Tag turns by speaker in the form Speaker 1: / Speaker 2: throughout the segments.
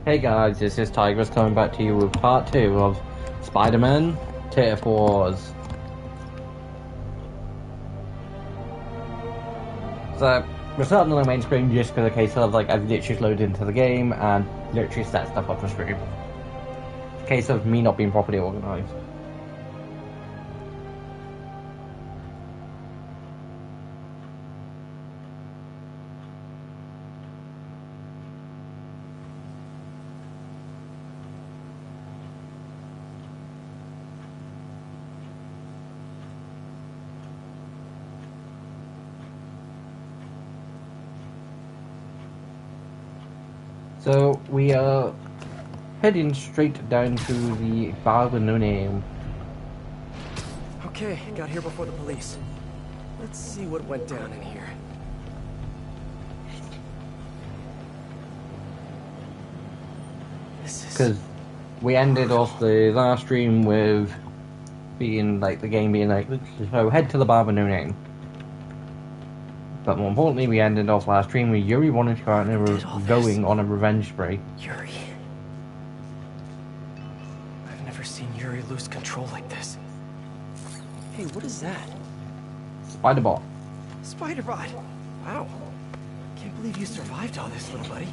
Speaker 1: Hey guys, this is Tigers coming back to you with part 2 of Spider-Man Turf Wars. So, we're starting on the main screen just for the case of like I've literally loaded into the game and literally set stuff up for stream. Case of me not being properly organised. So we are heading straight down to the bar with no name.
Speaker 2: Okay, got here before the police. Let's see what went down in here.
Speaker 1: Because we ended off the last stream with being like the game being like, so head to the bar with no name. But more importantly, we ended off last stream with Yuri wanted to go out and going on a revenge spree.
Speaker 2: Yuri. I've never seen Yuri lose control like this. Hey, what is that?
Speaker 1: Spider-Bot.
Speaker 2: Spider-Bot! Wow. Can't believe you survived all this, little buddy.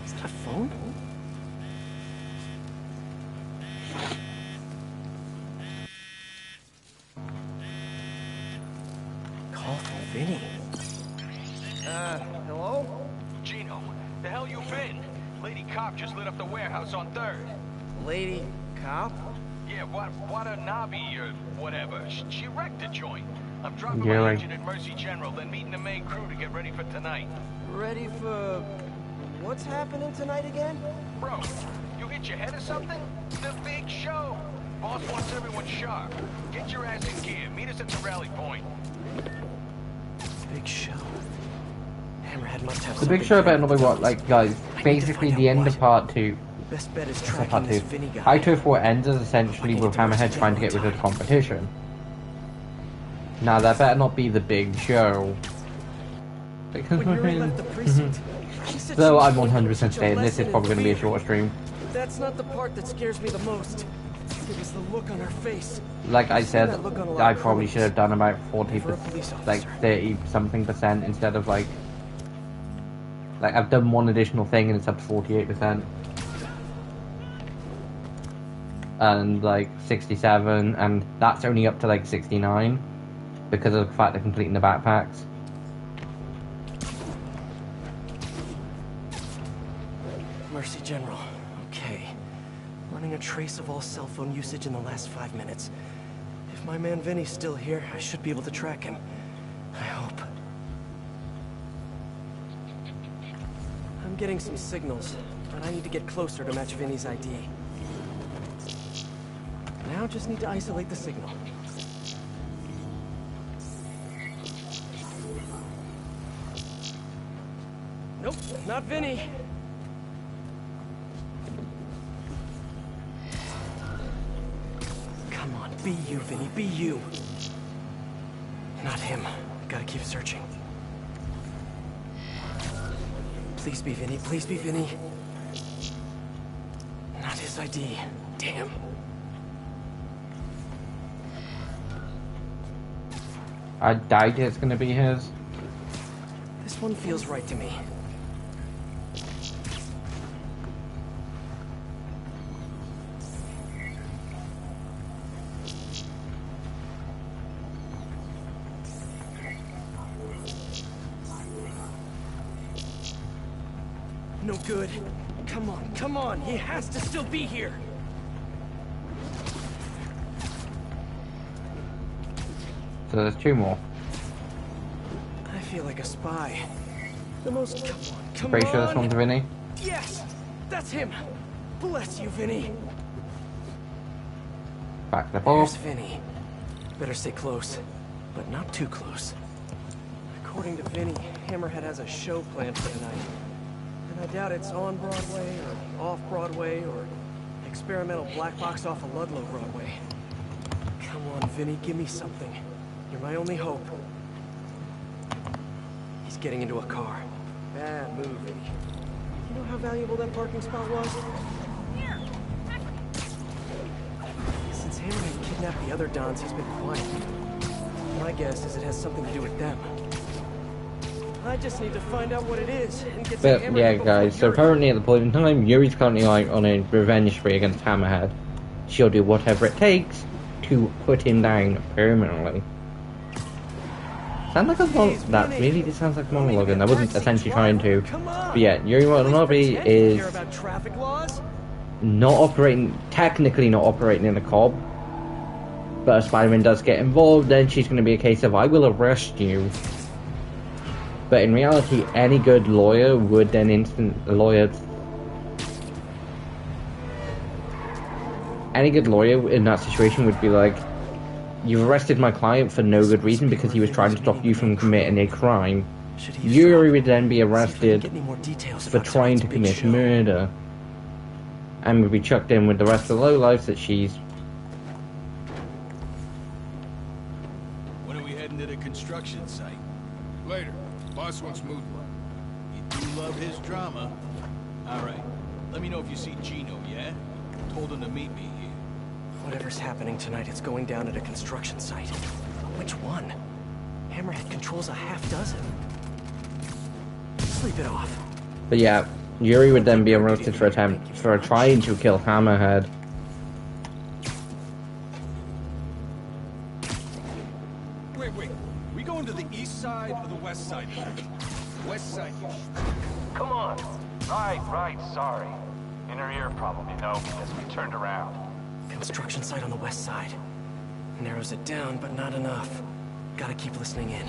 Speaker 2: Is that a phone? Call from Vinny.
Speaker 3: Hello?
Speaker 4: Gino, the hell you been? Lady Cop just lit up the warehouse on 3rd.
Speaker 3: Lady cop?
Speaker 4: Yeah, Watanabe or whatever. She wrecked the joint. I'm dropping
Speaker 1: Yeah,
Speaker 4: my
Speaker 1: like-
Speaker 4: engine at Mercy General, then meeting the main crew to get ready for tonight.
Speaker 3: Ready for... What's happening tonight again?
Speaker 4: Bro, you hit your head or something? The big show. Boss wants everyone sharp. Get your ass in gear. Meet us at the rally point.
Speaker 2: Big show. Hammerhead must have
Speaker 1: The
Speaker 2: something
Speaker 1: big show better
Speaker 2: planned.
Speaker 1: not be what, like, guys, basically the end of part 2.
Speaker 2: Best bet is
Speaker 1: Part
Speaker 2: tracking
Speaker 1: 2.
Speaker 2: this Vinny guy.
Speaker 1: I-Turf War ends as essentially with Hammerhead trying to get rid of the competition. Now, that better not be the big show.
Speaker 2: When Yuri left the precinct, she said
Speaker 1: Though
Speaker 2: she
Speaker 1: I'm
Speaker 2: was gonna
Speaker 1: 100%
Speaker 2: teach a
Speaker 1: saying this
Speaker 2: lesson
Speaker 1: is probably
Speaker 2: in
Speaker 1: going to be a
Speaker 2: fear.
Speaker 1: shorter stream.
Speaker 2: That's not the part that scares me the most. It was the look on her face.
Speaker 1: Like I said,
Speaker 2: That look on a lot
Speaker 1: I
Speaker 2: of
Speaker 1: probably should have done about 40,
Speaker 2: For a police officer.
Speaker 1: like 30 something percent instead of like I've done one additional thing and it's up to 48%. And like 67, and that's only up to like 69 because of the fact of completing the backpacks.
Speaker 2: Mercy General. Okay. Running a trace of all cell phone usage in the last 5 minutes. If my man Vinny's still here, I should be able to track him. I hope. I'm getting some signals, but I need to get closer to match Vinny's ID. Now just need to isolate the signal. Nope, not Vinny. Come on, be you, Vinny, be you. Not him. Gotta keep searching. Please be Vinny, please be Vinny. Not his ID. Damn.
Speaker 1: I doubt it's going to be his.
Speaker 2: This one feels right to me. No good. Come on, he has to still be here.
Speaker 1: So there's 2 more.
Speaker 2: I feel like a spy. The most, come
Speaker 1: Pretty
Speaker 2: on.
Speaker 1: sure this one's Vinny.
Speaker 2: Yes, that's him. Bless you, Vinny.
Speaker 1: Back the ball.
Speaker 2: There's Vinny. Better stay close, but not too close. According to Vinny, Hammerhead has a show planned for tonight. And I doubt it's on Broadway, or off Broadway, or experimental black box off of Ludlow Broadway. Come on, Vinny, give me something. You're my only hope. He's getting into a car. Bad move, Vinny. You know how valuable that parking spot was? Since Hammerhead kidnapped the other Dons, he's been quiet. My guess is it has something to do with them. I just need to find out what it is and get to
Speaker 1: But
Speaker 2: Hammerhead
Speaker 1: yeah,
Speaker 2: before
Speaker 1: guys, so
Speaker 2: Yuri-
Speaker 1: currently at the point in time, Yuri's currently like on a revenge spree against Hammerhead. She'll do whatever it takes to put him down permanently. Sound like a that really just sounds like a monologue, and I wasn't essentially trying to. But yeah, Yuri Watanabe is not operating, technically not operating in a COB. But if Spider-Man does get involved, then she's going to be a case of, I will arrest you. But in reality, any good lawyer would then any good lawyer in that situation would be like, you've arrested my client for no good reason because he was trying to stop you from committing a crime. Yuri would then be arrested for trying to commit murder. And would be chucked in with the rest of the lowlifes that she's...
Speaker 5: When are we heading to the construction site?
Speaker 6: Later. Boss wants moved.
Speaker 5: You do love his drama. Alright. Let me know if you see Gino, yeah? Told him to meet me here.
Speaker 2: Whatever's happening tonight, it's going down at a construction site. Which one? Hammerhead controls a half dozen. Sleep it off.
Speaker 1: But yeah, Yuri would then be arrested for trying to kill Hammerhead.
Speaker 6: Wait. We going to the east side or the west side? West side.
Speaker 4: Come on. Right, sorry. Inner ear problem, you know, because we turned around.
Speaker 2: Construction site on the west side. Narrows it down, but not enough. Gotta keep listening in.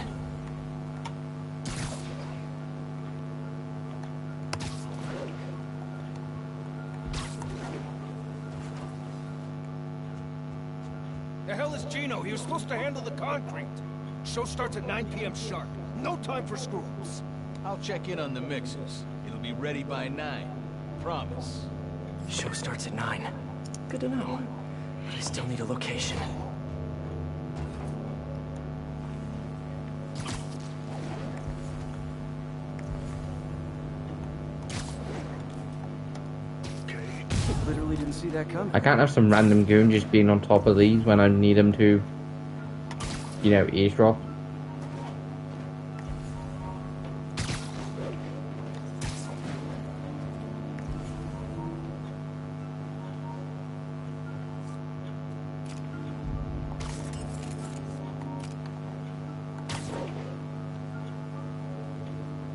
Speaker 6: The hell is Gino? He was supposed to handle the concrete. Show starts at 9 p.m. sharp. No time for screw-ups.
Speaker 5: I'll check in on the mixers. It'll be ready by 9. Promise.
Speaker 2: Show starts at 9. Good to know. But I still need a location. Literally didn't see that coming.
Speaker 1: I can't have some random goon just being on top of these when I need him to, you know, eavesdrop.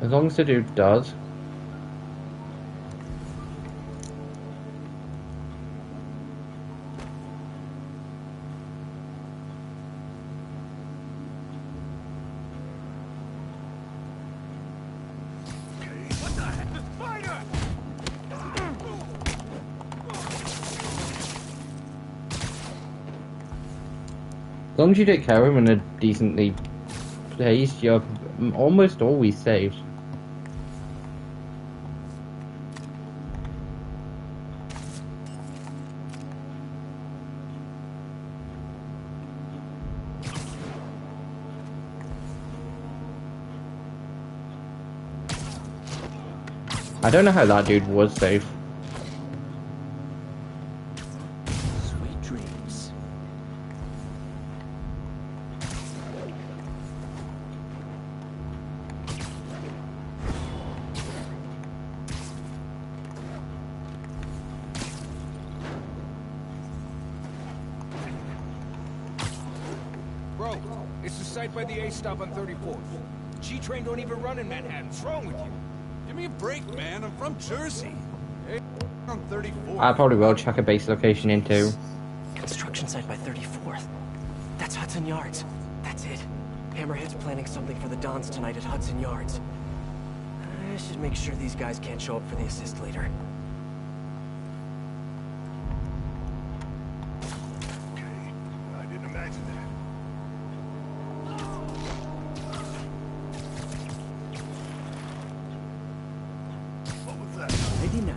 Speaker 1: As long as the dude does.
Speaker 6: What the heck? Spider!
Speaker 1: As long as you take care of him in a decently placed, you're almost always safe. I don't know how that dude was safe.
Speaker 2: Sweet dreams.
Speaker 6: Bro, it's the site by the A stop on 34th. G-Train don't even run in Manhattan. What's wrong with you?
Speaker 5: Give me a break, man. I'm from Jersey. Hey, on 34.
Speaker 1: I probably will check a base location in too.
Speaker 2: Construction site by 34th. That's Hudson Yards. That's it. Hammerhead's planning something for the Dons tonight at Hudson Yards. I should make sure these guys can't show up for the assist later.
Speaker 6: Okay, I didn't imagine that. What was that?
Speaker 2: Lady Night.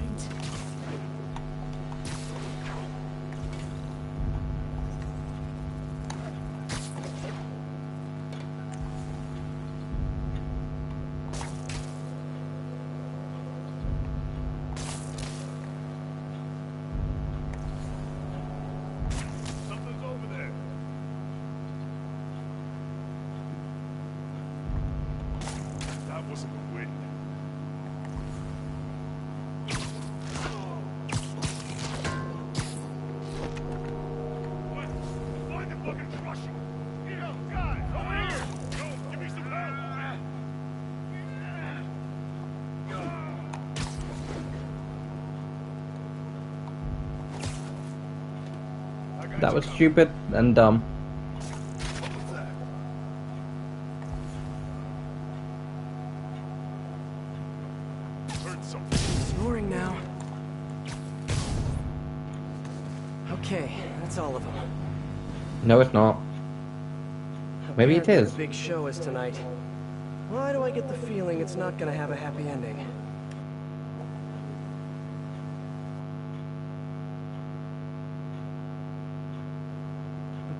Speaker 1: That was stupid and dumb.
Speaker 2: Snoring now. Okay, that's all of them.
Speaker 1: No, it's not. Maybe it
Speaker 2: Apparently
Speaker 1: is.
Speaker 2: The big show is tonight. Why do I get the feeling it's not gonna have a happy ending?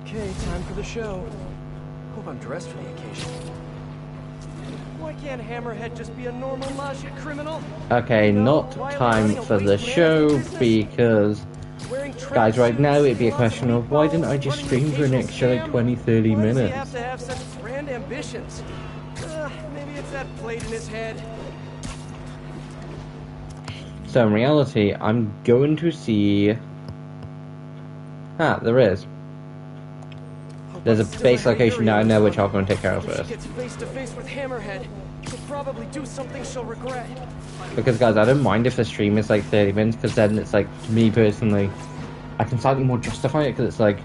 Speaker 2: Okay, time for the show. Hope I'm dressed for the occasion. Why can't Hammerhead just be a normal Maggia criminal?
Speaker 1: Okay,
Speaker 2: You know,
Speaker 1: not
Speaker 2: why
Speaker 1: time
Speaker 2: running a
Speaker 1: for the
Speaker 2: waste
Speaker 1: show
Speaker 2: management business?
Speaker 1: because,
Speaker 2: Wearing
Speaker 1: guys, right now it'd be a
Speaker 2: tracksuits,
Speaker 1: question
Speaker 2: lots
Speaker 1: of why didn't I
Speaker 2: meatballs,
Speaker 1: just
Speaker 2: running
Speaker 1: stream for an
Speaker 2: occasional
Speaker 1: extra like
Speaker 2: scam?
Speaker 1: 20-30
Speaker 2: Why does he
Speaker 1: minutes?
Speaker 2: have to have such grand ambitions? Maybe it's that plate in his head.
Speaker 1: So in reality, I'm going to see... Ah, there is.
Speaker 2: Hope
Speaker 1: There's
Speaker 2: I'm
Speaker 1: a
Speaker 2: still
Speaker 1: base
Speaker 2: ahead of
Speaker 1: location that I
Speaker 2: Yuri
Speaker 1: know
Speaker 2: on
Speaker 1: which
Speaker 2: time.
Speaker 1: I'm going to take care of
Speaker 2: If she
Speaker 1: first.
Speaker 2: gets face to face with Hammerhead, she'll probably do something she'll regret.
Speaker 1: Because guys, I don't mind if the stream is like 30 minutes, because then it's like, to me personally, I can slightly more justify it, because it's like,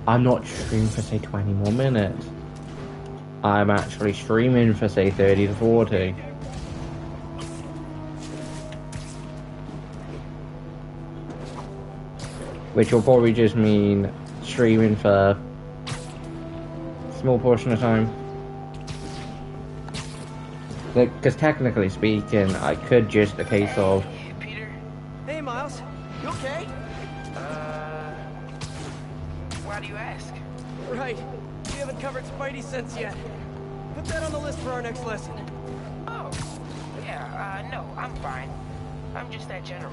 Speaker 1: I'm not streaming for say 20 more minutes. I'm actually streaming for say 30 to 40. Which will probably just mean streaming for a small portion of time. Because technically speaking, I could just a case of...
Speaker 4: Peter?
Speaker 2: Hey, Miles. You okay?
Speaker 4: Why do you ask?
Speaker 2: Right. We haven't covered Spidey sense yet. Put that on the list for our next lesson.
Speaker 4: Oh, yeah, no, I'm fine. I'm just that general.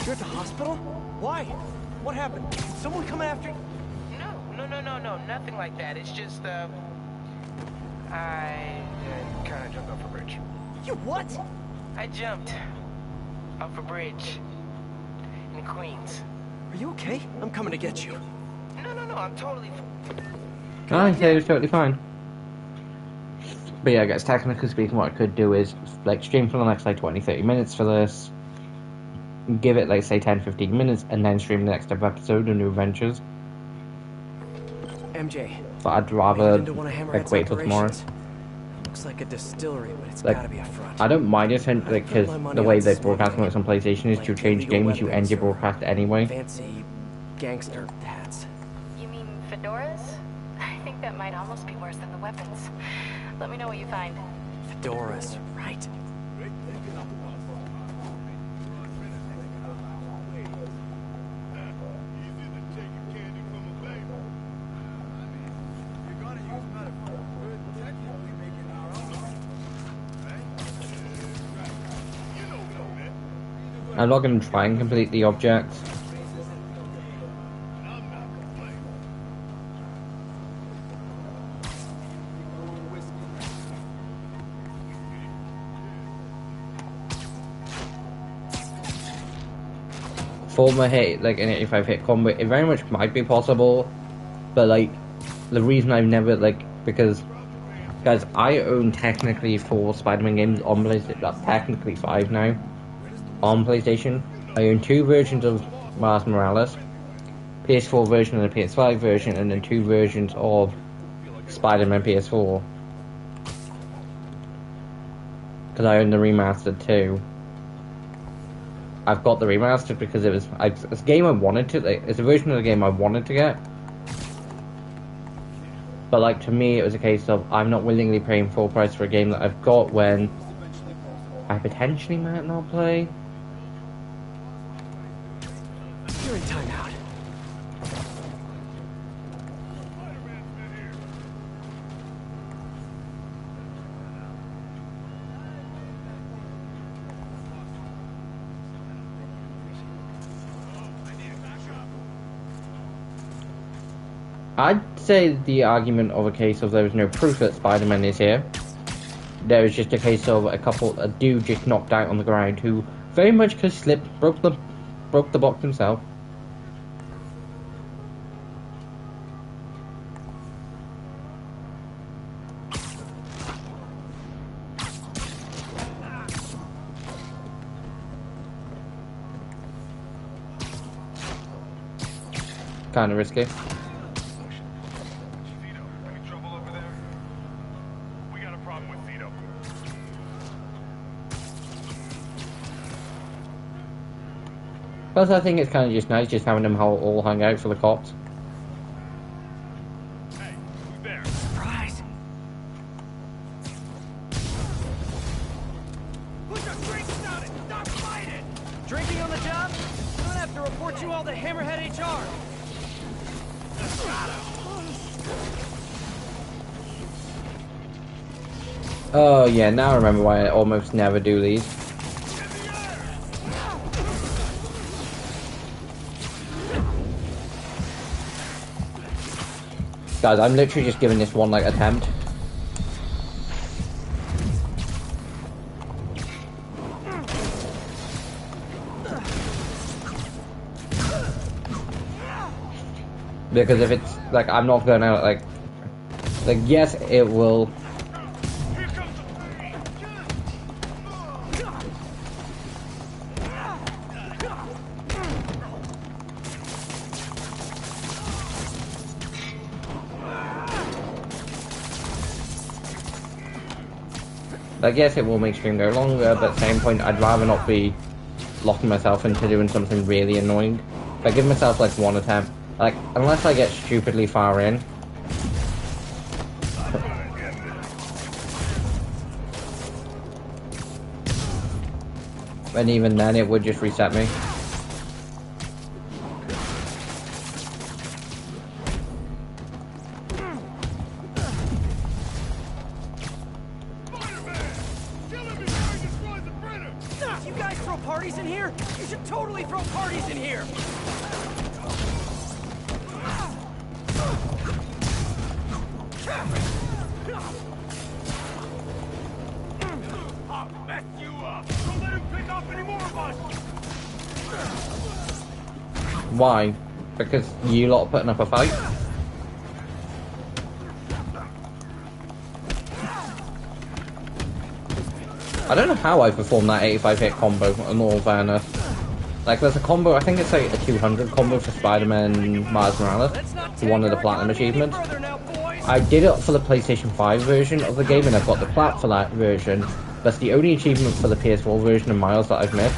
Speaker 2: You're at the hospital? Why? What happened? Did someone come after you?
Speaker 4: No, nothing like that. It's just, I kind of jumped off a bridge.
Speaker 2: You what?
Speaker 4: I jumped off a bridge in Queens.
Speaker 2: Are you okay? I'm coming to get you.
Speaker 4: No, I'm totally
Speaker 1: I say it was totally fine. But yeah, guys, technically speaking, what I could do is, like, stream for the next, like, 20-30 minutes for this. Give it, like, say, 10-15 minutes, and then stream the next episode of New Adventures.
Speaker 2: MJ.
Speaker 1: But I'd rather,
Speaker 2: into one of
Speaker 1: like,
Speaker 2: Hammerhead's
Speaker 1: wait till tomorrow.
Speaker 2: operations. Looks like a distillery, but it's
Speaker 1: Like,
Speaker 2: gotta be a front.
Speaker 1: I don't mind it, like,
Speaker 2: I'd put
Speaker 1: because
Speaker 2: my money
Speaker 1: the way
Speaker 2: on
Speaker 1: that
Speaker 2: smuggling,
Speaker 1: broadcasting works on PlayStation is
Speaker 2: like
Speaker 1: to change
Speaker 2: illegal
Speaker 1: game, which you end
Speaker 2: weapons
Speaker 1: your
Speaker 2: or
Speaker 1: broadcast anyway.
Speaker 2: Fancy gangster hats.
Speaker 7: You mean fedoras? I think that might almost be worse than the weapons. Let me know what you find.
Speaker 2: Fedoras, right.
Speaker 1: I'm not going to try and complete the objects. Former hit, like an 85 hit combo, it very much might be possible, but like, the reason I've never, like, because, guys, I own technically 4 Spider-Man games on PlayStation, technically 5 now, on PlayStation. I own 2 versions of Miles Morales, PS4 version and a PS5 version, and then 2 versions of Spider-Man PS4. Because I own the remastered too. I've got the remastered because it's a game I wanted to, like, it's a version of the game I wanted to get. But like, to me, it was a case of I'm not willingly paying full price for a game that I've got when I potentially might not play.
Speaker 2: You're in timeout.
Speaker 1: I'd say the argument of a case of there was no proof that Spider-Man is here there was just a case of a dude just knocked out on the ground who very much could slip, broke the box himself. Kind of risky.
Speaker 4: Vito, any trouble over there? We got a problem with Vito.
Speaker 1: Plus, I think it's kind of just nice just having them all hung out for the cops.
Speaker 4: Hey, who's there?
Speaker 2: Surprise!
Speaker 6: Put your drinks down and stop fighting!
Speaker 2: Drinking on the job? I'm gonna have to report you all to Hammerhead HR.
Speaker 1: Oh yeah, now I remember why I almost never do these. Guys, I'm literally just giving this one like attempt. Because if it's like, I'm not gonna like yes, it will.
Speaker 4: Here comes the pain!
Speaker 1: Like, yes, it will make stream go longer, but at the same point, I'd rather not be locking myself into doing something really annoying. I give myself like one attempt. Like, unless I get stupidly far in. And even then, it would just reset me.
Speaker 2: You guys throw parties in here? You should totally throw parties in here!
Speaker 4: I'll mess you up! Don't let him pick off any more of us!
Speaker 1: Why? Because you lot are putting up a fight? I don't know how I performed that 85 hit combo, in all fairness. Like, there's a combo, I think it's like a 200 combo for Spider-Man Miles Morales, for one of the Platinum achievements. I did it for the PlayStation 5 version of the game, and I've got the plat for that version. That's the only achievement for the PS4 version of Miles that I've missed.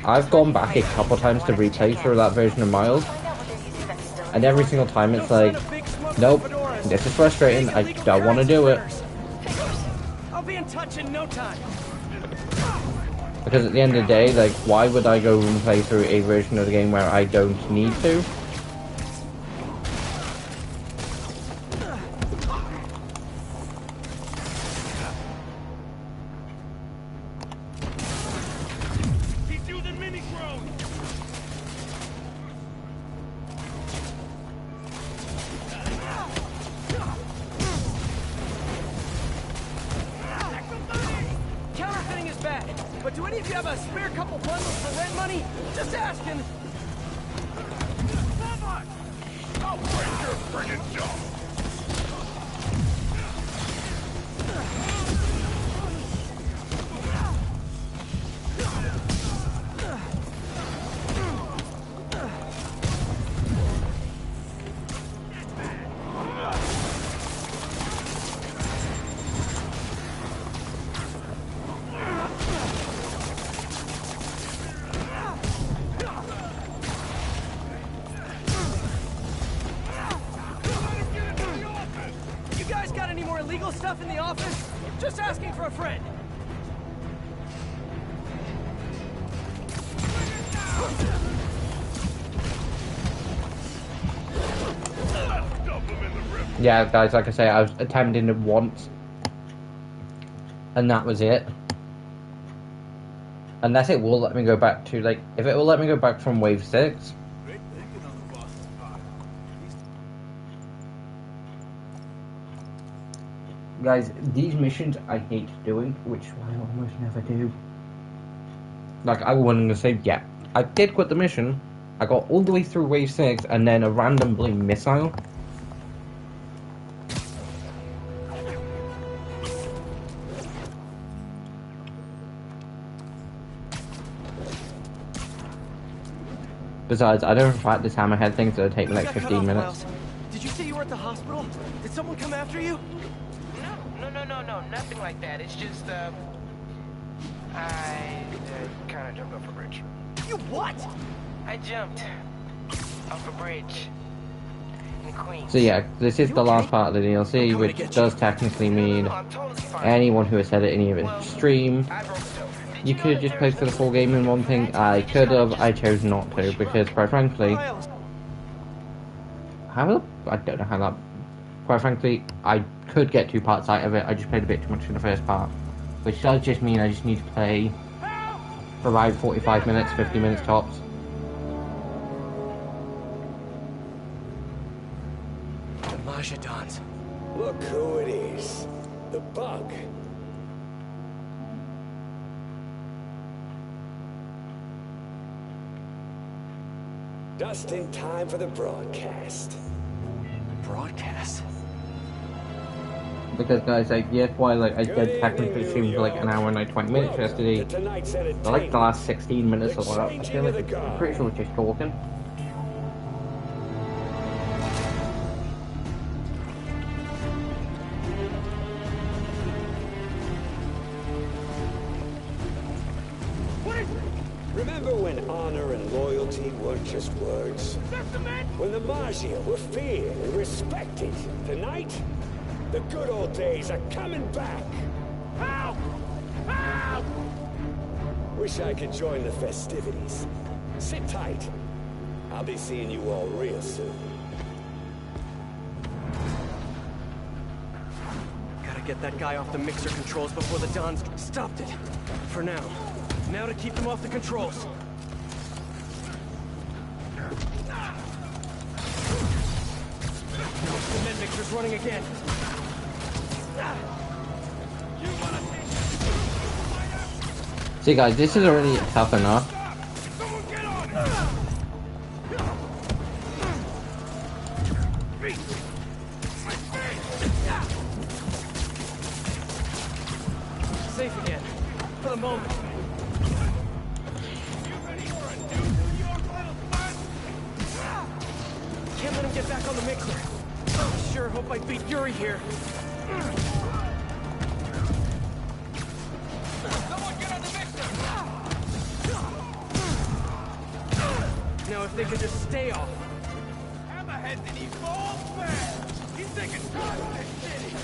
Speaker 1: I've gone back a couple times to replay through that version of Miles, and every single time it's like, nope, this is frustrating, I don't want to do it.
Speaker 2: I'll be in touch in no time.
Speaker 1: Because at the end of the day, like, why would I go and play through a version of the game where I don't need to?
Speaker 4: He's using mini drones!
Speaker 2: Counterfeiting is bad, but do any of you have a spare couple bundles for rent money? Just asking.
Speaker 4: I'll break your friggin' jaw!
Speaker 2: You guys got any more illegal stuff in the office? Just asking for a friend.
Speaker 1: Yeah, guys, like I say, I was attempting it once, and that was it. Unless it will let me go back to, like, if it will let me go back from wave 6.
Speaker 5: Great thinking on the boss's part. He's
Speaker 1: guys, these missions I hate doing, which I almost never do. Like, I wasn't gonna say, yeah, I did quit the mission. I got all the way through wave 6, and then a random blue missile. Besides, I know for a fact this hammerhead thing's gonna take me like 15 minutes.
Speaker 2: Did you say you were at the hospital? Did someone come after you?
Speaker 4: No, nothing like that. It's just, I kind of jumped off a bridge.
Speaker 2: You what?
Speaker 4: I jumped off a bridge in Queens.
Speaker 1: So yeah, this is the last part of the DLC, which does technically mean
Speaker 4: No, I'm totally fine.
Speaker 1: anyone who has said it in any of its stream,
Speaker 4: I broke the toe.
Speaker 1: you could have just posted the full game in one thing. I could have, I chose not to, because quite frankly,
Speaker 2: Miles.
Speaker 1: I don't know how that, quite frankly, I could get 2 parts out of it. I just played a bit too much in the first part, which does just mean I just need to play for about 45 minutes, 50 minutes tops.
Speaker 2: The Majidons.
Speaker 8: Look who it is. The Bug. Just in time for the broadcast.
Speaker 2: Broadcast?
Speaker 1: Because guys, like, yes, while like I did technically stream for like an hour and like 20 minutes yesterday,
Speaker 8: Tonight's
Speaker 1: but like the last 16 minutes of that, I feel like I'm pretty sure it's just talking.
Speaker 8: Remember when honor and loyalty weren't just words? When the Maggia were feared and respected? Tonight, the good old days are coming back. Help! Help! Wish I could join the festivities. Sit tight. I'll be seeing you all real soon.
Speaker 2: Gotta get that guy off the mixer controls before the Dons stopped it. For now. Now to keep them off the controls. No, the med mixer's running again.
Speaker 1: See guys, this is already tough enough.
Speaker 2: Safe again. For the moment. Can't let him get back on the mixer. Oh, sure hope I beat Yuri here.
Speaker 4: Someone get on the mixer!
Speaker 2: Now if they could just stay off.
Speaker 6: Hammerhead and he falls back. He's taking time in this city.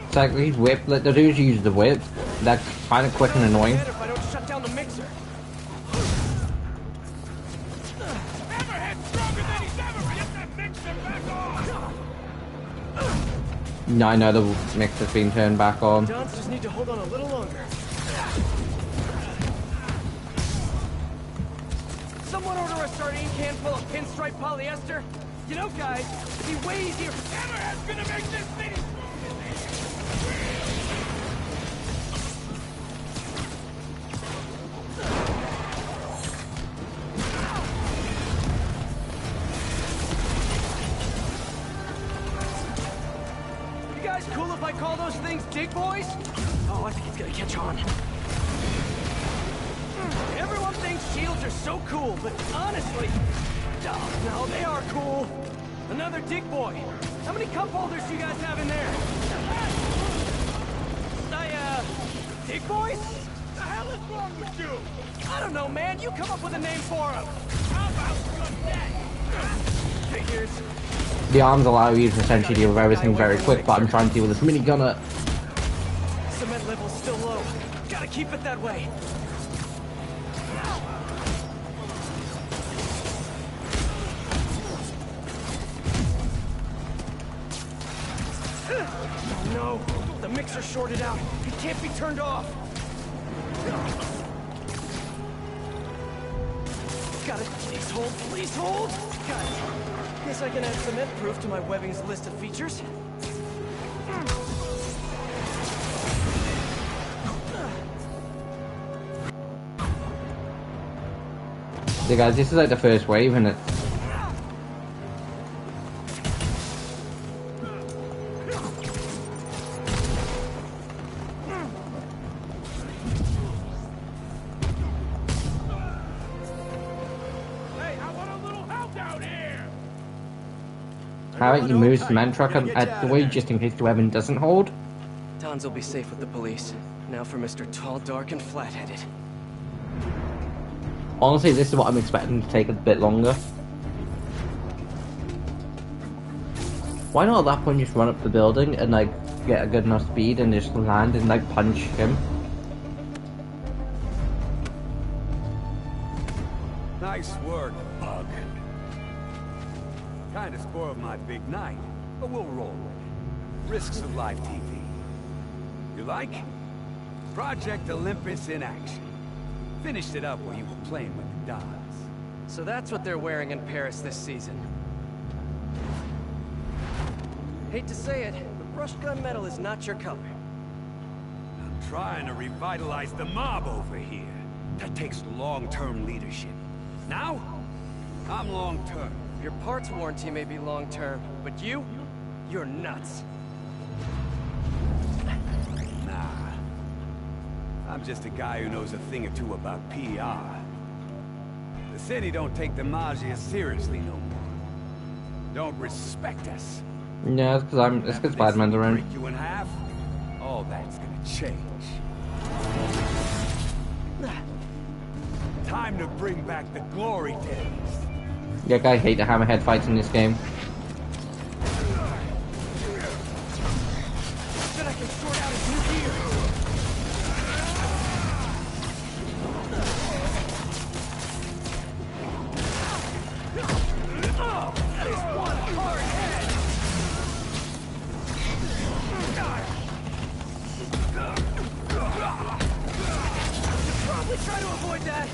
Speaker 1: It's like these whip, like the dudes use the whip, that's kind of quick and annoying.
Speaker 2: If I don't shut down the mixer.
Speaker 6: Hammerhead's stronger than he's ever been. Get that mixer back on.
Speaker 1: No, I know the mixer's been turned back on.
Speaker 2: Dons just need to hold on a little longer. Someone order a sardine can full of pinstripe polyester? You know, guys, it'd be way easier.
Speaker 6: Hammerhead's gonna make this city strong.
Speaker 2: You guys cool if I call those things dig boys? Oh, I think it's gonna catch on. Everyone thinks shields are so cool, but honestly, oh, no, they are cool. Another dig boy. How many cup holders do you guys have in there? Dig boys?
Speaker 6: The hell is wrong with you?
Speaker 2: I don't know, man. You come up with a name for them.
Speaker 6: How about that?
Speaker 2: Figures.
Speaker 1: The arms allow you to essentially deal with everything very quick, but I'm trying to deal with this minigunner.
Speaker 2: Cement level's still low. Gotta keep it that way. Oh no! The mixer's shorted out. It can't be turned off. Gotta. These hold, please hold! Got it. Guess I can add cement proof to my webbing's list of features.
Speaker 1: So guys, this is like the first wave, and it's how about you move cement truck at the way just in case the weapon doesn't hold?
Speaker 2: Tons will be safe with the police. Now for Mr. Tall, Dark, and Flat-Headed.
Speaker 1: Honestly, this is what I'm expecting to take a bit longer. Why not at that point just run up the building and like get a good enough speed and just land and like punch him?
Speaker 8: Nice work, Bug. Kinda spoiled my big night, but we'll roll with it. Risks of live TV. You like? Project Olympus in action. Finished it up while you were playing with the dolls.
Speaker 2: So that's what they're wearing in Paris this season. Hate to say it, but brush gun metal is not your color.
Speaker 8: I'm trying to revitalize the mob over here. That takes long-term leadership. Now, I'm long-term.
Speaker 2: Your parts warranty may be long-term, but you're nuts.
Speaker 8: Nah. I'm just a guy who knows a thing or two about PR. The city don't take the Maggia seriously no more. Don't respect us.
Speaker 1: Yeah, it's because Spider-Man's around.
Speaker 8: Break you in half? All that's gonna change. Time to bring back the glory days.
Speaker 1: Yeah, I hate the hammerhead fights in this game.
Speaker 2: Bet I can sort out his new gear. That is one hard head. Should probably try to avoid that.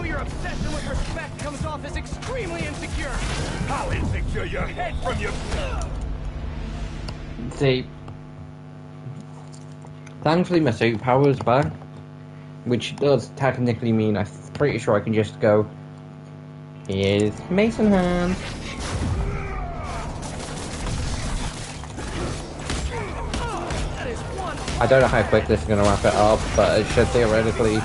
Speaker 2: Your obsession with respect comes off as extremely insecure.
Speaker 8: How insecure? Your head from your...
Speaker 1: See, thankfully my superpower is back, which does technically mean I'm pretty sure I can just go, here's Mason hands. I don't know how quick this is going to wrap it up, but it should theoretically.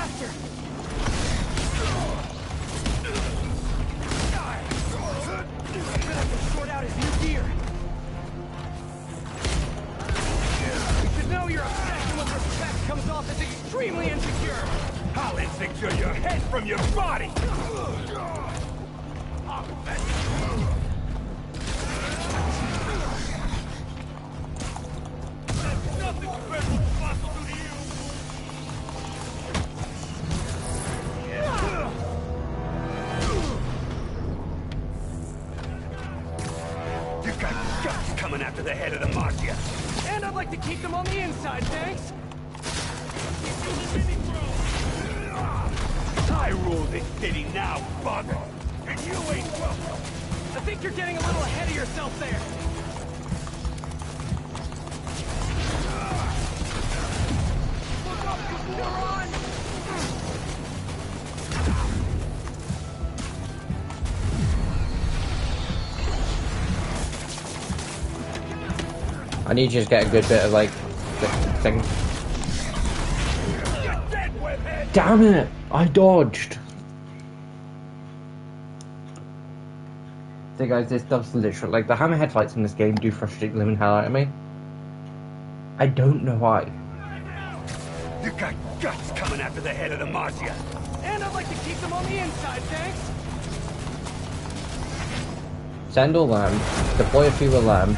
Speaker 8: Your head from your body! You've got guts coming after the head of the Maggia.
Speaker 2: And I'd like to keep them on the inside, thanks.
Speaker 8: I rule this city now, Bug! And you ain't welcome!
Speaker 2: I think you're getting a little ahead of yourself there. Look up, you moron!
Speaker 1: I need you to get a good bit of like thing. Damn it! I dodged! So guys, this does literally, like, the hammerhead fights in this game do frustrate the living hell out of me. I don't know why.
Speaker 8: You got guts coming after the head of the Maggia.
Speaker 2: And I'd like to keep them on the inside, thanks.
Speaker 1: Send all them. Deploy a few of them.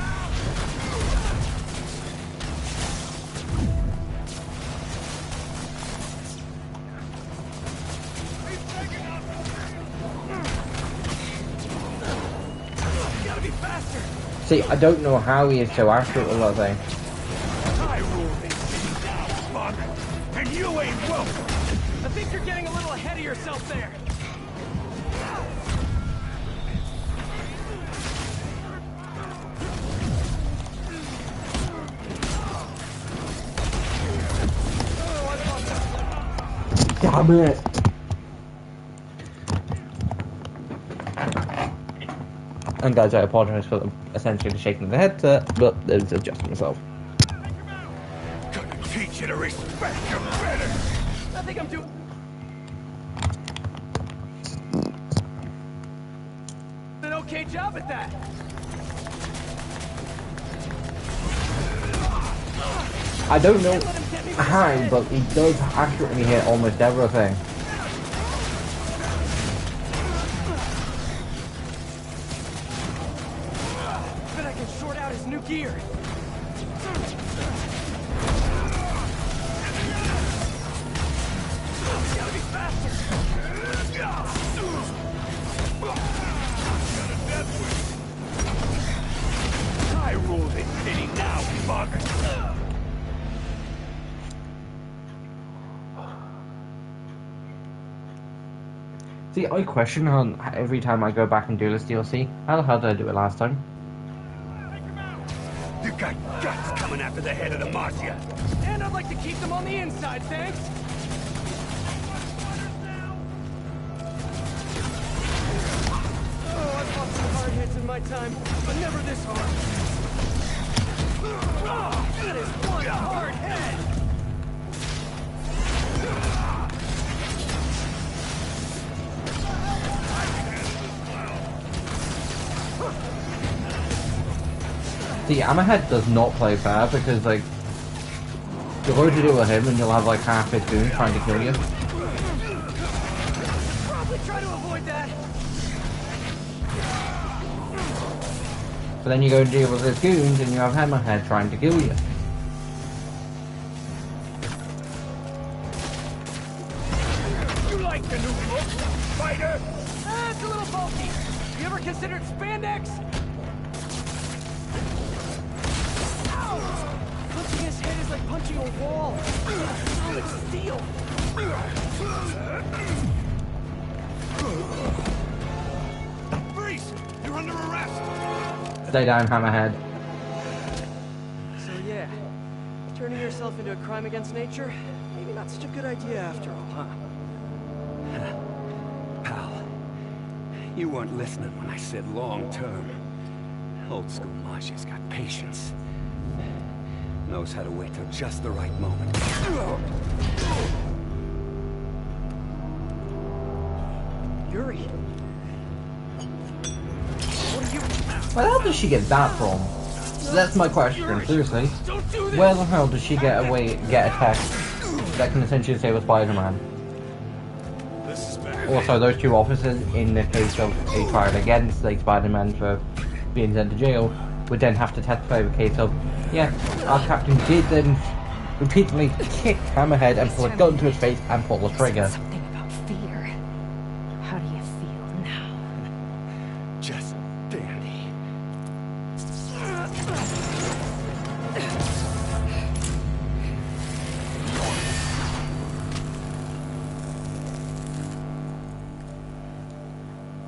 Speaker 2: Gotta be faster.
Speaker 1: See, I don't know how he is so accurate with that thing.
Speaker 6: I rule this city now, bug. And you ain't welcome.
Speaker 2: I think you're getting a little ahead of yourself there.
Speaker 1: Damn it! And guys, I apologise for them essentially shaking the headset, but it's adjusting myself.
Speaker 6: Gonna teach you to respect your better.
Speaker 2: I think I'm doing... an okay job at that.
Speaker 1: I don't know how, but he does accurately hit almost everything.
Speaker 2: Bet I can short out his new gear. Gotta be faster.
Speaker 6: I rule this city now, bug.
Speaker 1: See, I question on every time I go back and do this DLC, how the hell did I do it last time?
Speaker 6: You got guts coming after the head of the Marcia.
Speaker 2: And I'd like to keep them on the inside, thanks. Oh, I've fought some hard hits in my time, but never this hard. Oh, that is one hard head.
Speaker 1: See, Hammerhead does not play fair because, like, you're going to deal with him and you'll have, like, half his goons trying to kill you.
Speaker 2: Probably try to avoid that.
Speaker 1: But then you go and deal with his goons and you have Hammerhead trying to kill you.
Speaker 6: You like the new look, fighter?
Speaker 2: It's a little bulky. You ever considered spandex? Ow! Punching his head is like punching a wall. Solid steel.
Speaker 6: Freeze! You're under arrest!
Speaker 1: Stay down, Hammerhead.
Speaker 2: So yeah, turning yourself into a crime against nature, maybe not such a good idea after all, huh?
Speaker 8: Pal, you weren't listening when I said long term. Old school Marcia's got patience. Knows how to wait till just the right moment.
Speaker 2: Yuri. What are you...
Speaker 1: Where the hell does she get that from? That's my question, seriously.
Speaker 2: Don't do this!
Speaker 1: Where the hell does she get a text that can essentially save a Spider-Man? Also, those two officers, in the case of a trial against like Spider-Man for being sent to jail, would then have to testify in the case of, yeah, our captain did then repeatedly kick Hammerhead and pull a gun to his face and pull the trigger.
Speaker 7: Something about fear. How do you feel now?
Speaker 8: Just dandy.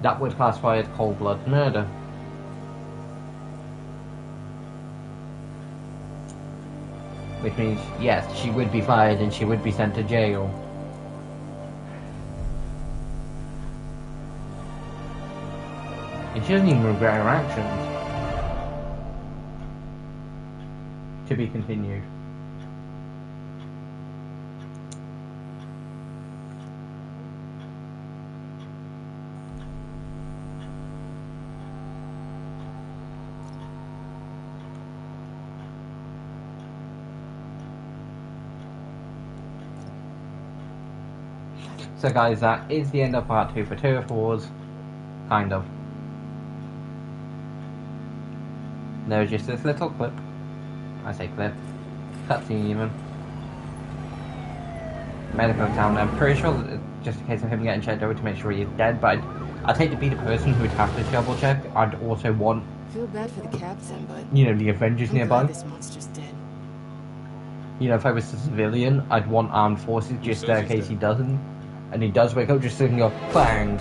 Speaker 1: That would classify as cold-blooded murder. Which means, yes, she would be fired and she would be sent to jail. And she doesn't even regret her actions. To be continued. So guys, that is the end of part 2 for Turf Wars. Kind of. There's just this little clip. I say clip. Cutscene even. Medical exam. I'm pretty sure that it's just a case of him getting checked over to make sure he's dead, but I'd hate to be the person who would have to double check. I'd also want,
Speaker 9: Feel bad for the captain, but
Speaker 1: you know, the Avengers
Speaker 9: I'm
Speaker 1: nearby.
Speaker 9: glad this monster's dead.
Speaker 1: You know, if I was a civilian, I'd want armed forces just in case he doesn't. And he does wake up, just so he can go bang.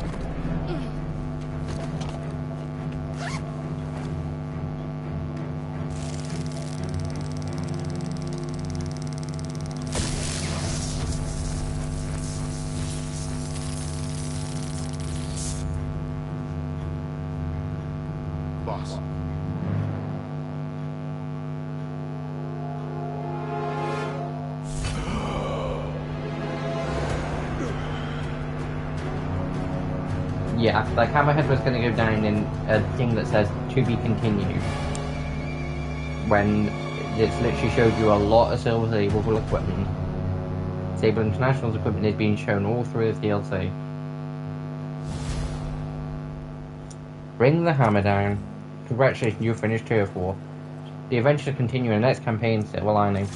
Speaker 6: Boss.
Speaker 1: Yeah, like Hammerhead was going to go down in a thing that says to be continued. When it's literally showed you a lot of Silver Sable equipment. Sable International's equipment is being shown all through the DLC. Bring the hammer down. Congratulations, you finished Turf War. The adventure continue in the next campaign, Silver Lining.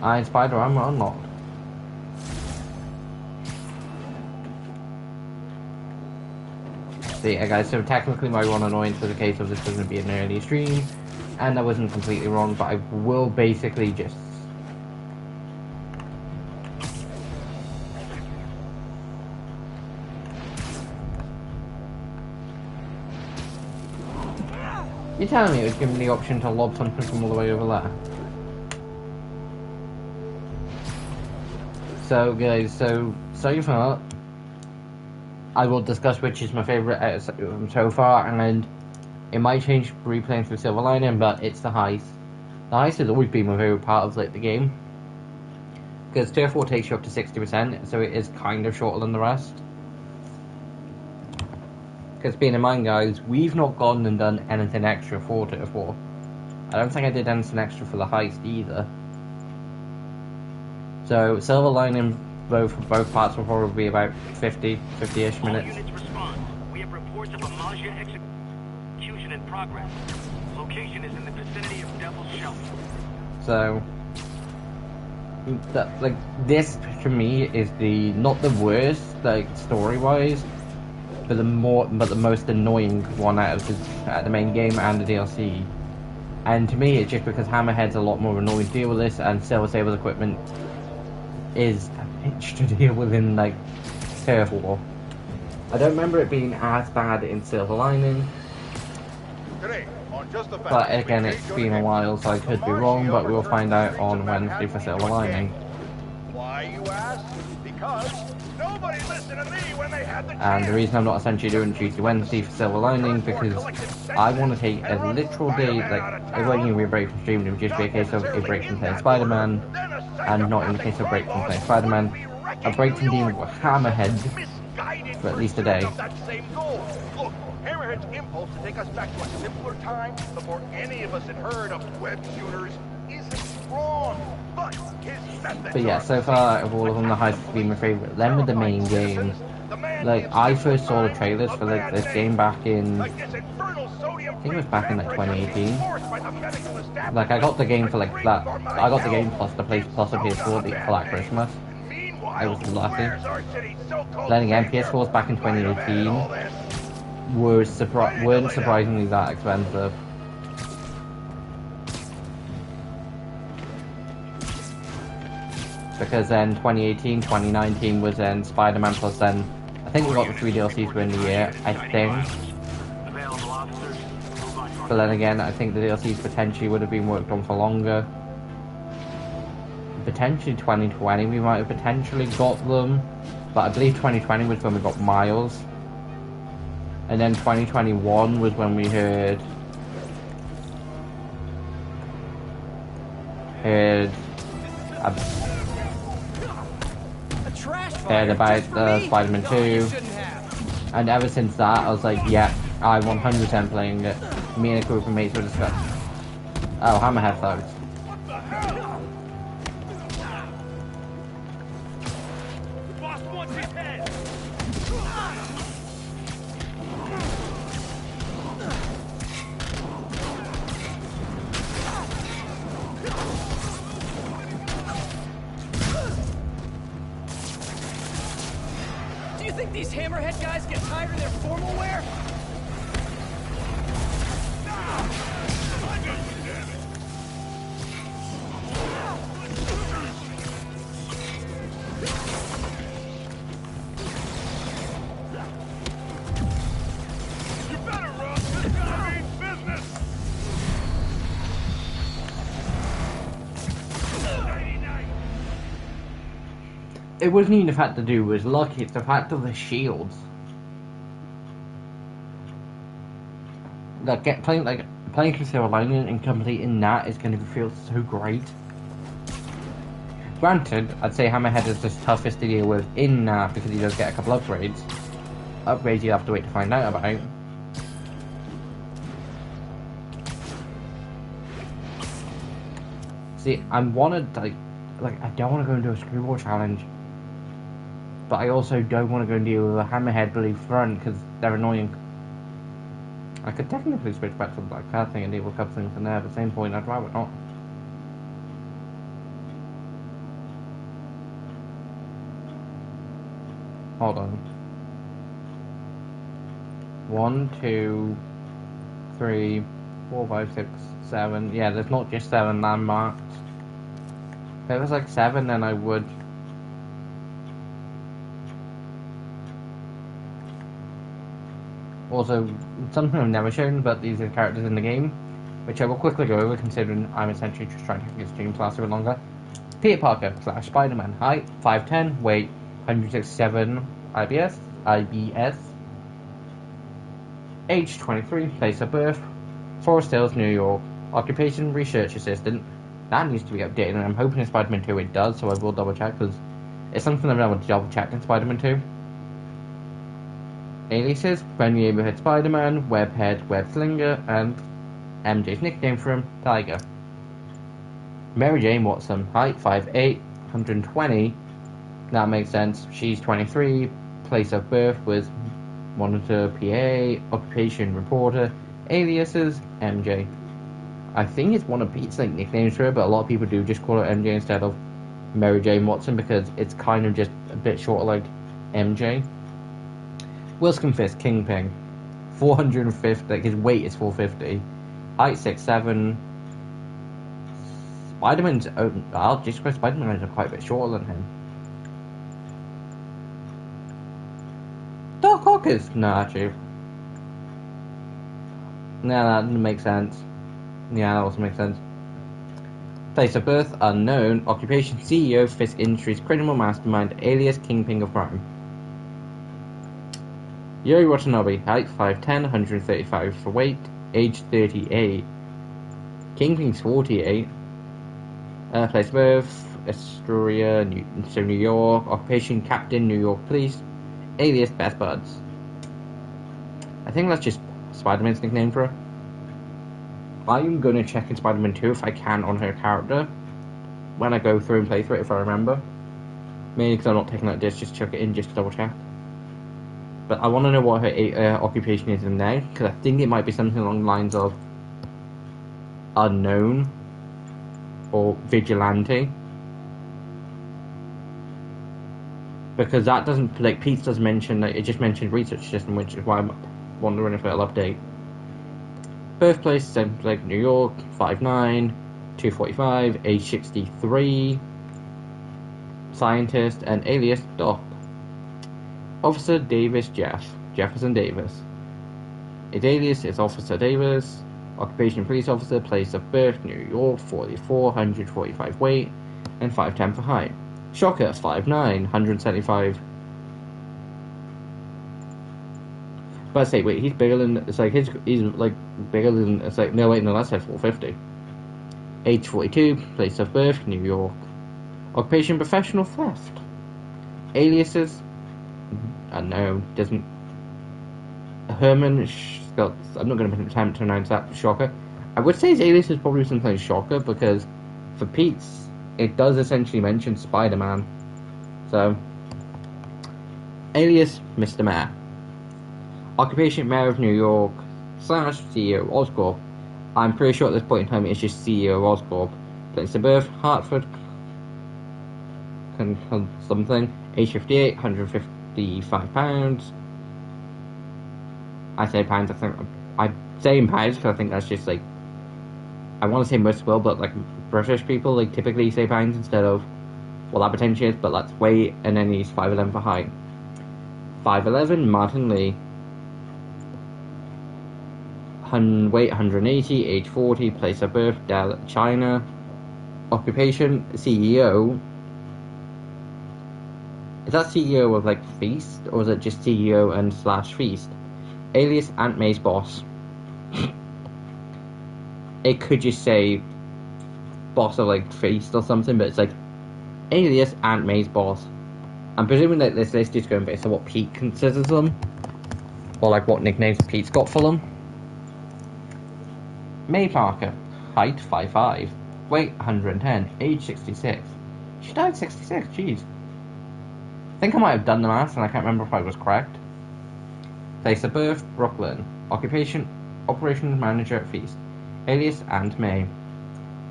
Speaker 1: Iron Spider armor unlocked. So yeah guys, so technically my one annoyance was a case of this was going to be an early stream, and I wasn't completely wrong, but I will basically just... You're telling me it was given the option to lob something from all the way over there? So guys, so far, I will discuss which is my favourite so far, and it might change replaying through Silver Lining, but it's the heist. The heist has always been my favourite part of like the game, because Turf War takes you up to 60%, so it is kind of shorter than the rest. Because being in mind guys, we've not gone and done anything extra for Turf War. I don't think I did anything extra for the heist either. So Silver Lining, both parts will probably be about 50-ish minutes.
Speaker 10: Units respond. We have reports of a Maggia execution in progress. Location is in the vicinity of Devil's Shelter.
Speaker 1: So, like this to me is the not the worst like story-wise, but the most annoying one out of the main game and the DLC. And to me, it's just because Hammerhead's a lot more annoying to deal with this, and Silver Sable's equipment is a bitch to deal with in like Turf War. I don't remember it being as bad in Silver Lining, but again it's been a while, so I could be wrong, but we'll find out on Wednesday for Silver Lining.
Speaker 4: Why, you ask? Because nobody listened to me when they had the chance.
Speaker 1: And the reason I'm not essentially doing Tuesday Wednesday for Silver Lining, because I want to take a literal day, like it wasn't even be a break from streaming, it would just be a case of a break from playing Spider-Man, and not in the case of a break from playing Spider-Man, a break from dealing with Hammerhead for at least a day.
Speaker 4: Look, Hammerhead's impulse to take us back to a simpler time before any of us had heard of web shooters isn't wrong, but his methods.
Speaker 1: But yeah, so far out of all of them, the heist has been my favourite. Then with the main game, like I first saw the trailers for like this game back in, I think it was back in like 2018. Like I got the game for like that. I got the game plus the plus a PS4 for that Christmas. I was lucky. Then again, PS4s back in 2018 weren't surprisingly that expensive. Because then 2018, 2019 was then Spider-Man plus then I think we got the 3 DLCs within the year, I think. But then again, I think the DLCs potentially would have been worked on for longer. Potentially 2020 we might have potentially got them, but I believe 2020 was when we got Miles. And then 2021 was when we heard about Spider-Man 2, and ever since that I was like, yeah, I'm 100% playing it. Me and a group of mates were discussing. Oh, Hammerhead thugs.
Speaker 2: these Hammerhead guys get tired of their formal wear?
Speaker 1: It wasn't even the fact the dude was lucky, it's the fact of the shields. Like playing Conceal Alignment and completing that is going to feel so great. Granted, I'd say Hammerhead is the toughest to deal with in that because he does get a couple upgrades. Upgrades you have to wait to find out about. See, I wanted like I don't want to go and do a screwball challenge. But I also don't want to go and deal with a Hammerhead Blue Front because they're annoying. I could technically switch back to the Black Card thing and deal with a couple things in there, at the same point I'd rather not. Hold on. 1, 2, 3, 4, 5, 6, 7. Yeah, there's not just 7 landmarks. If it was like 7, then I would. Also, something I've never shown, but these are characters in the game, which I will quickly go over considering I'm essentially just trying to make this stream last a bit longer. Peter Parker / Spider-Man, height 5'10", weight 167 IBS, age 23, place of birth Forest Hills, New York, occupation research assistant. That needs to be updated, and I'm hoping in Spider-Man 2 it does, so I will double check because it's something I've never double checked in Spider-Man 2. Aliases: Friendly Neighborhood Spider-Man, Webhead, Webslinger, and MJ's nickname for him, Tiger. Mary Jane Watson, height 5'8", 120. That makes sense. She's 23. Place of birth was Monitor, PA. Occupation reporter. Aliases: MJ. I think it's one of Pete's nicknames for her, but a lot of people do just call her MJ instead of Mary Jane Watson because it's kind of just a bit shorter like MJ. Wilson Fisk, Kingpin, 450, like his weight is 450, height 6'7". Spider-Man's, I'll just go Spider-Man is quite a bit shorter than him. Doc Ock is, no actually. No, that doesn't make sense. Yeah, that also makes sense. Place of birth, unknown. Occupation, CEO, Fisk Industries, criminal mastermind, alias Kingpin of Crime. Yuri Watanabe, height 5'10", 135 for weight, age 38. Kingpin's 48. Place of birth, Astoria, New York. Occupation, Captain, New York Police, alias Best Buds. I think that's just Spider-Man's nickname for her. I'm going to check in Spider-Man 2 if I can on her character when I go through and play through it if I remember. Mainly because I'm not taking that disc, just chuck it in just to double check. But I want to know what her occupation is in there, because I think it might be something along the lines of unknown or vigilante. Because that doesn't, like, Pete does mention, like, it just mentioned research system, which is why I'm wondering if it'll update. Birthplace, same like New York, 5'9", 245, age 63. Scientist and alias Doc. Officer Davis Jefferson Davis. His alias is Officer Davis. Occupation police officer. Place of birth New York, 44, 145 weight, and 5'10 for height. Shocker, 5'9", 175. But I say, wait, he's bigger than, it's like, he's like bigger than, it's like, no wait, no, that said 450. Age 42, place of birth New York. Occupation professional theft. Aliases, no, doesn't. Herman Scott. I'm not going to attempt to announce that. Shocker. I would say his alias is probably something like Shocker because for Pete's, it does essentially mention Spider-Man. So, alias Mr. Mayor. Occupation Mayor of New York / CEO Oscorp. I'm pretty sure at this point in time it's just CEO Oscorp. Place of birth Hartford. Something. Age 58, the £5. I say pounds, I say in pounds because I think that's just like, I want to say most well, but like British people like typically say pounds instead of, well, that potentially is, but that's weight, and then he's 5'11" for height. 5'11", Martin Lee. Weight 180, age 40, place of birth China. Occupation CEO. Is that CEO of like Feast, or is it just CEO and / Feast? Alias Aunt May's boss. It could just say boss of like Feast or something, but it's like alias Aunt May's boss. I'm presuming that this list is going based on what Pete considers them, or like what nicknames Pete's got for them. May Parker, height 5'5", weight 110, age 66. She died 66, jeez. I think I might have done the math and I can't remember if I was correct. Place of birth, Brooklyn. Occupation, operations manager at Feast. Alias Aunt May.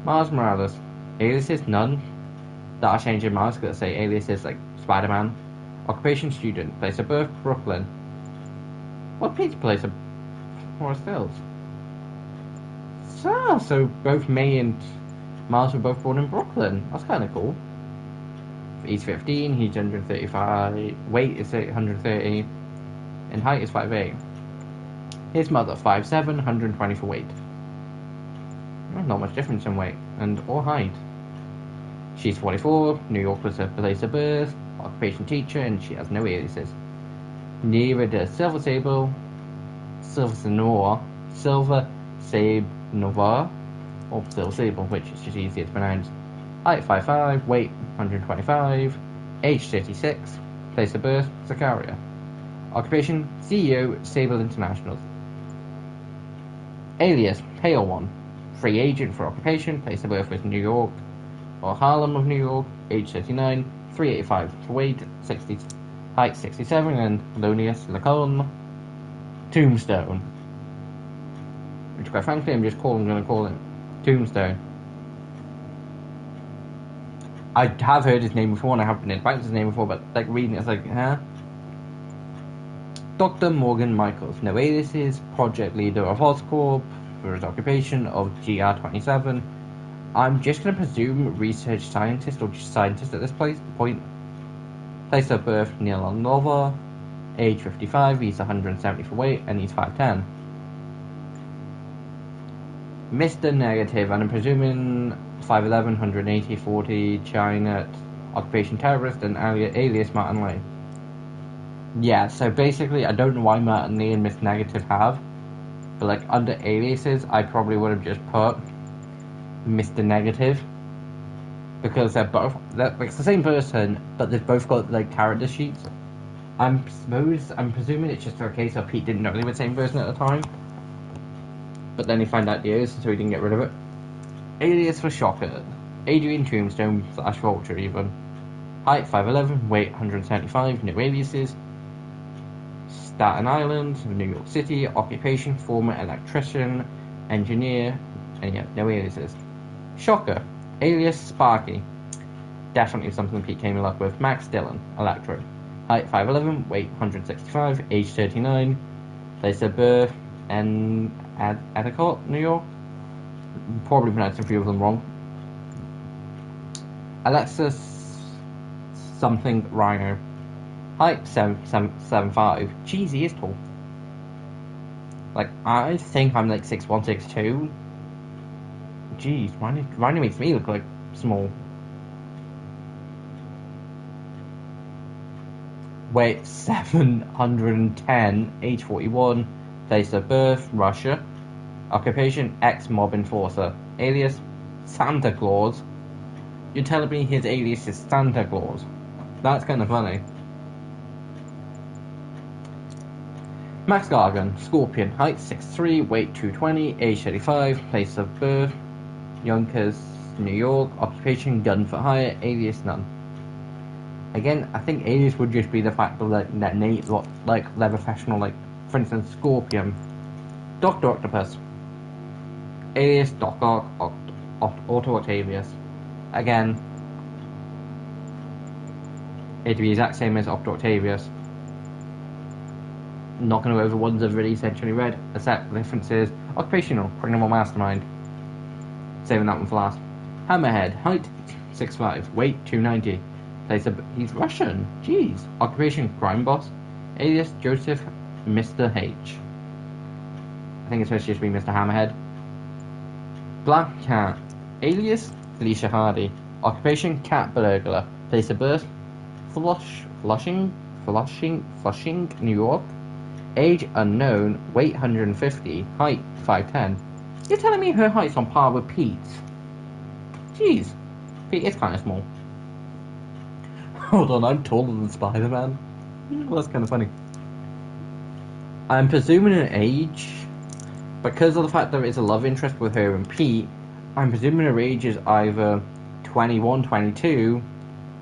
Speaker 1: Mars Morales. Alias is none. That'll change in Mars because say alias is like Spider-Man. Occupation student. Place of birth, Brooklyn. What Pete's place of Forest Hills? So both May and Mars were both born in Brooklyn. That's kind of cool. He's 15, he's 135, weight is 130, and height is 5'8". His mother, 5'7", 120 for weight. Not much difference in weight or height. She's 44, New York was her place of birth, occupation teacher, and she has no aliases. Neither does Silver Sable, Silver Sonora, Silver Sabe Nova, or Silver Sable, which is just easier to pronounce. Height 5'5", weight 125, age 36, place of birth Sicaria. Occupation CEO Sable International. Alias Pale One, free agent for occupation, place of birth was New York or Harlem of New York, age 39, 385 for weight 60, height 67, and Lonius Lacon. Tombstone, which quite frankly I'm just going to call it Tombstone. I have heard his name before and I have been invited his name before, but like reading it, it's like, huh? Dr. Morgan Michaels, no aliases, project leader of Oscorp, for his occupation of GR27. I'm just going to presume research scientist or just scientist at this point. Place of birth, Neil Nova, age 55, he's 170 for weight, and he's 5'10". Mr. Negative, and I'm presuming 5'11", 180, 40, China, occupation terrorist, and alias Martin Lee. Yeah, so basically, I don't know why Martin Lee and Mr. Negative have, but like under aliases, I probably would have just put Mr. Negative, because they're like it's the same person, but they've both got like character sheets. I'm presuming it's just a case of Pete didn't know they were the same person at the time, but then he found out the alias, so he didn't get rid of it. Alias for Shocker, Adrian Tombstone / Vulture even. Height 5'11", weight 175, no aliases. Staten Island, New York City, occupation former electrician, engineer, and yeah, no aliases. Shocker, alias Sparky, definitely something Pete came in love with. Max Dillon, Electro. Height 5'11", weight 165, age 39, place of birth Endicott, New York. Probably pronounced a few of them wrong. Alexis something Rhino. Height 7'5". Jeez, he is tall. Like, I think I'm like 6'1", 6'2". Jeez, Rhino makes me look like small. Weight 710, age 41, place of birth Russia. Occupation ex-mob enforcer. Alias Santa Claus. You're telling me his alias is Santa Claus? That's kind of funny. Max Gargan, Scorpion, height 6'3", weight 220, age 35, place of birth Yonkers, New York. Occupation gun for hire. Alias none. Again, I think alias would just be the fact that Nate, like they're professional, like for instance Scorpion. Dr. Octopus. Alias Doc Otto Octavius. Again, it'd be the exact same as Otto Octavius. not going to go over ones I've already essentially read, except the difference is occupational, criminal mastermind. Saving that one for last. Hammerhead, height 6'5", weight 290. He's Russian. Jeez. Occupation, crime boss. Alias Joseph Mr. H. I think it's supposed to just be Mr. Hammerhead. Black Cat. Alias Felicia Hardy. Occupation, cat burglar. Place of birth, Flushing, New York. Age unknown. Weight 150. Height 5'10". You're telling me her height's on par with Pete's? Jeez. Pete is kind of small. Hold on, I'm taller than Spider-Man. Well, that's kind of funny. I'm presuming an age, because of the fact there is a love interest with her and Pete, I'm presuming her age is either 21, 22,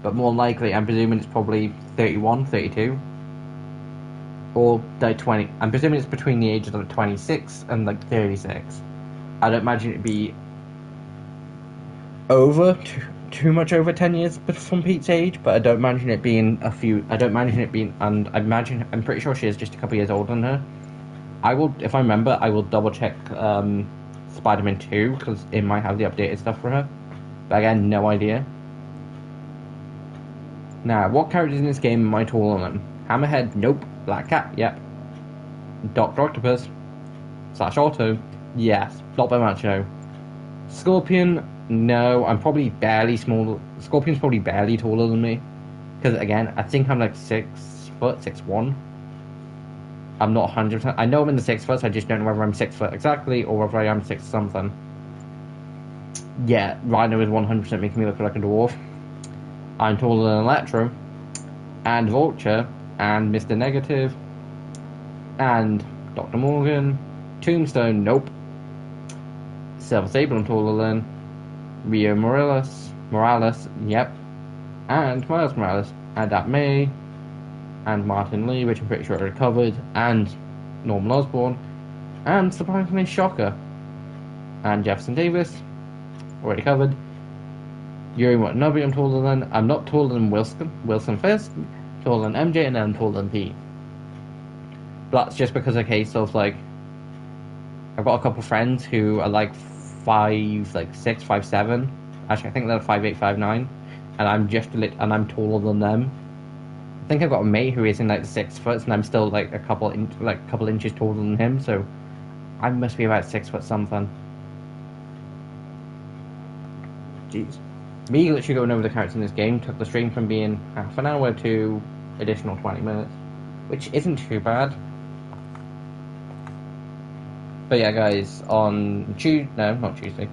Speaker 1: but more likely I'm presuming it's probably 31, 32. Or like 20. I'm presuming it's between the ages of 26 and like 36. I don't imagine it'd be over too much over 10 years from Pete's age, but I don't imagine it being and I'm pretty sure she is just a couple years older than her. If I remember, I will double check Spider-Man 2, because it might have the updated stuff for her. But again, no idea. Now, what characters in this game am I taller than? Hammerhead, nope. Black Cat, yep. Dr. Octopus, / Otto, yes. Not by much, no. Scorpion, no. I'm probably barely small. Scorpion's probably barely taller than me. Because again, I think I'm like 6 foot, 6'1". I'm not 100%. I know I'm in the 6 foot, I just don't know whether I'm 6 foot exactly or whether I am 6 something. Yeah, Rhino is 100% making me look like a dwarf. I'm taller than Electro, and Vulture, and Mr. Negative, and Dr. Morgan. Tombstone, nope. Silver Sable, I'm taller than. Rio Morales, yep. And Miles Morales, and Aunt May, and Martin Lee, which I'm pretty sure I recovered, and Norman Osborn, and surprisingly Shocker, and Jefferson Davis, already covered. Yuri Watanabe, I'm taller than. I'm not taller than Wilson Fisk, taller than MJ, and then I'm taller than Pete. But that's just because of a case of like, I've got a couple friends who are like 5'6", 5'7". Actually, I think they're 5'8", 5'9", and I'm taller than them. I think I've got a mate who is in like the 6 foot, and I'm still like a couple inches taller than him. So I must be about 6 foot something. Jeez. Me literally going over the characters in this game took the stream from being half an hour to additional 20 minutes, which isn't too bad. But yeah, guys, on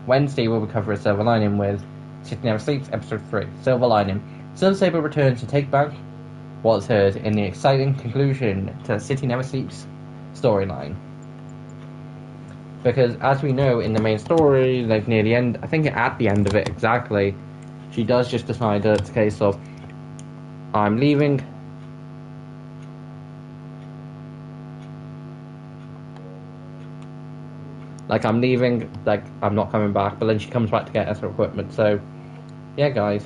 Speaker 1: Wednesday we'll be covering Silver Lining with City Never Sleeps, Episode 3, Silver Lining. Silver Sable returns to take back what's hers in the exciting conclusion to City Never Sleeps storyline. Because as we know in the main story, like near the end, I think at the end of it exactly, she does just decide that it's a case of, I'm leaving. Like, I'm leaving, like, I'm not coming back, but then she comes back to get her equipment, so, yeah, guys.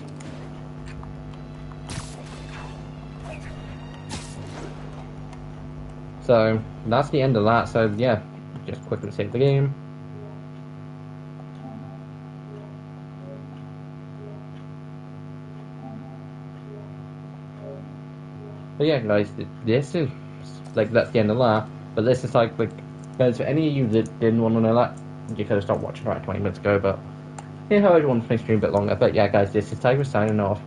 Speaker 1: So, that's the end of that, so, yeah, just quickly save the game. But yeah, guys, this is, like, that's the end of that, but this is like, guys, for any of you that didn't want to know that, you could have stopped watching right 20 minutes ago, but yeah, I wanted to make the stream a bit longer. But yeah, guys, this is Tiger signing off.